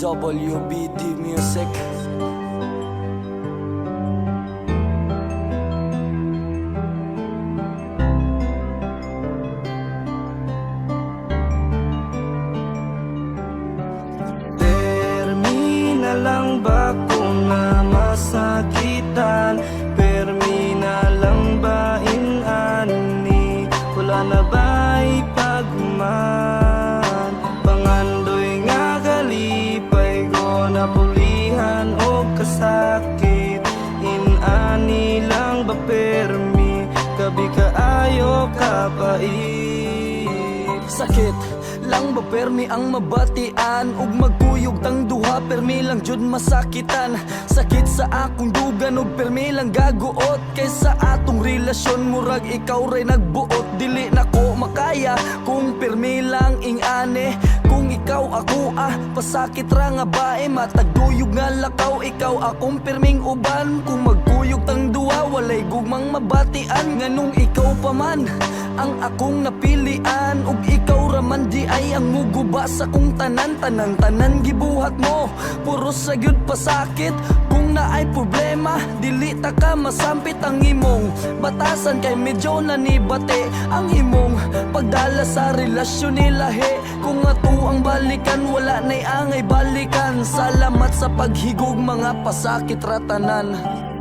WBD Music. Permi na lang ba kung na masakitan? Permi na lang ba inani? Wala na ba'y pagman? Pangandoy nga galipay ko na pulihan o kasakit. Inani lang ba permi? Gabi kaayo kapait. Sakit lang ba permi ang mabatian? Ug magkuyog tang duha permi lang jud masakitan. Sakit sa akong dugan ug permi lang gaguot. Kaysa atong relasyon murag ikaw ray nagbuot. Dili na ko makaya kung permi lang ingane. Kung ikaw ako pasakit ra nga bae. Matagduyog nga lakaw ikaw akong perming uban. Kung magkuyog tang duha walay gugmang mabatian. Nganong ikaw pa man ang akong napilian. Ug ikaw raman di ay ang muguba sa kong tanan. Tanan gibuhat mo puro sa gyud pasakit. Kung naay problema dili ta ka masampit. Ang imong batasan kay medyo nanibate. Ang imong pagdala sa relasyon nilahi. Kung ato ang balikan wala na'y angay balikan. Salamat sa paghigog mga pasakit ratanan.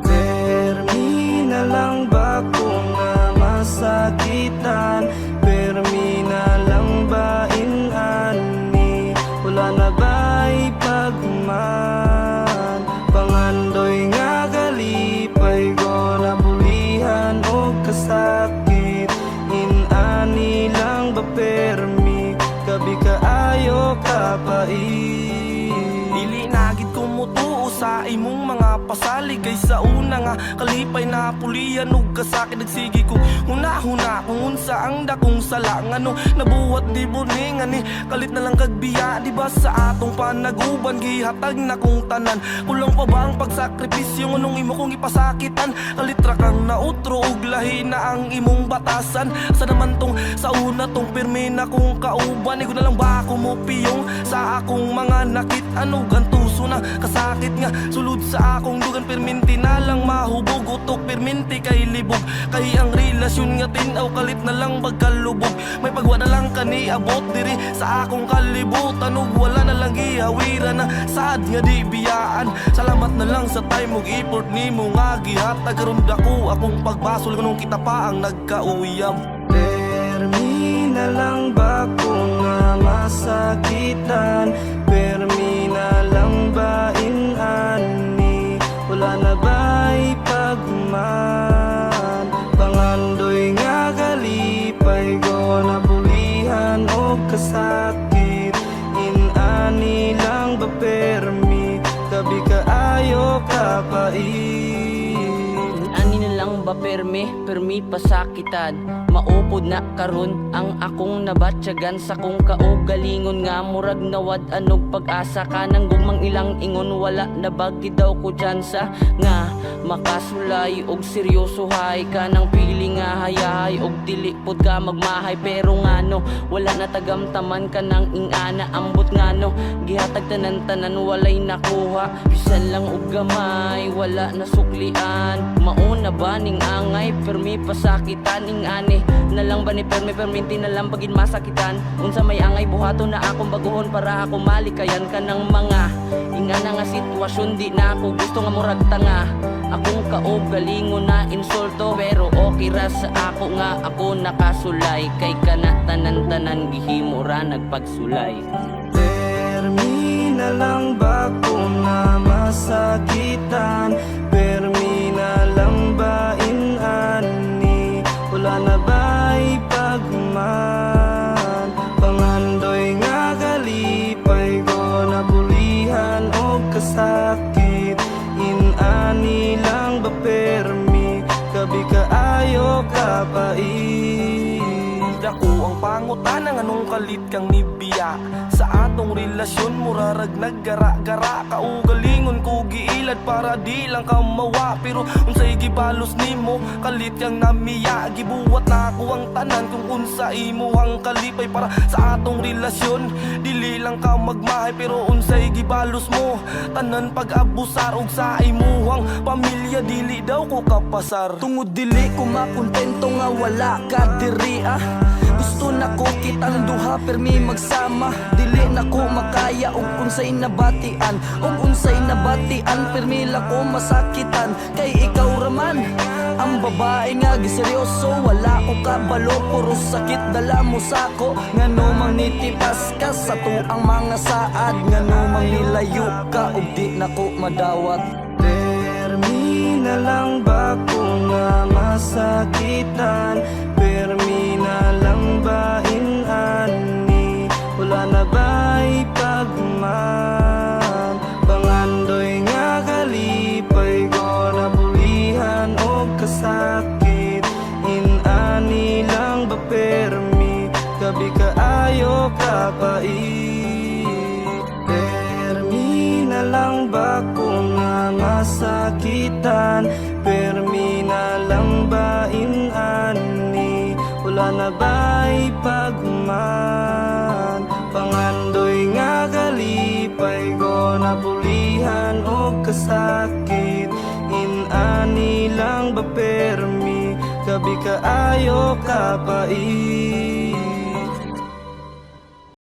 Permi na lang ba kung na masakitan? Permi na lang ba inani? Wala na ba'y pagman? Pangandoy nga galipay ko na bulihan o kasakit. Inani lang ba permi? Gabi kaayo kapait. Dili nagid ko mutuo sa imong mga pasalig. Kaysa una nga kalipay na pulian ug kasakit. Nagsigi ko huna-huna kung unsa ang dakong sala. Ngano nabuhat di buningan ni kalit na lang kagbiya. Di ba sa atong panaguban gihatag na kong tanan. Kulang pa ba ang pagsakripisyo ngunong imo kong ipasakitan? Kalitra kang nautro ug lahi na ang imong batasan. Sa naman tong sa una tong pirmi na kong kauban. Igo na lang ba ako mo piyong sa akong mga nakit? Ano gantuso na kasakit nga sulod sa akong dugan. Perminti na lang mahubog utok perminti kay libog. Kay ang relasyon nga tinaw kalit na lang pagkalubog. May pagwa na lang kani abot diri sa akong kalibutan. Ug wala na lang gihawiran na saad nga di biyaan. Salamat na lang sa time ug effort nimo nga gihatag. Karon dako akong pagbasol nganong kita pa ang nagkauyam. Permi na lang ba kung na masakitan? Permi na lang ba inani? Wala na ba'y pagman? Pangandoy nga galipay ko na bulihan o kasakit. Inani lang ba permi? Gabi kaayo kapait. Ani na lang ba permi pasakitan? Maupod na karon ang akong nabatyagan sa kong kaugalingon nga murag nawad anog pag-asa ka nang gumang ilang ingon wala na bagi daw ko dyan sa nga makasulay og seryoso hay ka nang pili nga hayahay og dili pod ka magmahay pero ngano wala na tagamtaman ka nang ingana ambot ngano gihatag tanan-tanan walay nakuha bisan lang og gamay wala na suklian mauna ba ning angay permi pasakitan ingani na lang ba ni perminti na lang pagin masakitan unsa may angay buhaton na akong baguhon para ako malikayan ka ng mga ingana nga sitwasyon di na ako gusto nga murag tanga akong kaob galingon na insulto pero okay ra sa ako nga ako nakasulay kay kana tanan-tanan gihimo ra nagpagsulay. Permi na lang ba kung na masakitan? Permi na lang ba inani? Wala na ba'y pagman? Pangandoy nga galipay ko na bulihan o kasakit. Inani lang ba permi? Gabi kaayo kapait. Dako ang pangutan ng anong kalit kang nibiya sa atong relasyon. Murarag naggara-gara kaugalingon ko giilad para di lang ka mawa. Pero unsay gibalos nimo kalit yang namiya. Gibuwat na ako ang tanan kung unsa imo ang kalipay para sa atong relasyon. Dili lang ka magmahay pero unsay gibalos mo tanan pag-abusar og sa imuhang pamilya. Dili daw ko kapasar. Tungod dili ko makontento nga wala ka diri Gusto na ko kitang duha permi magsama. Dili na ko makaya og unsay nabatian. Og unsay nabatian permi la ko masakitan. Kay ikaw raman ang babae nga giseryoso. Wala ko kabalo puro sakit dala mo sako. Ngano mang nitipas ka sa tuang mga saad. Ngano mang nilayo ka og di na ko madawat. Permi na lang ba ko nga masakitan? Permi na lang ba inani? Wala na ba'y pagman? Pangandoy nga kalipay ko na bulihan o kasakit. Inani lang ba permi? Gabi kaayo kapait. Permi na lang ba ko nga masakitan? Permi na lang ba inani? Wala na ba'y pagman? Pangandoy nga kalipay ko na bulihan o kasakit. Inani lang ba permi? Gabi kaayo kapait.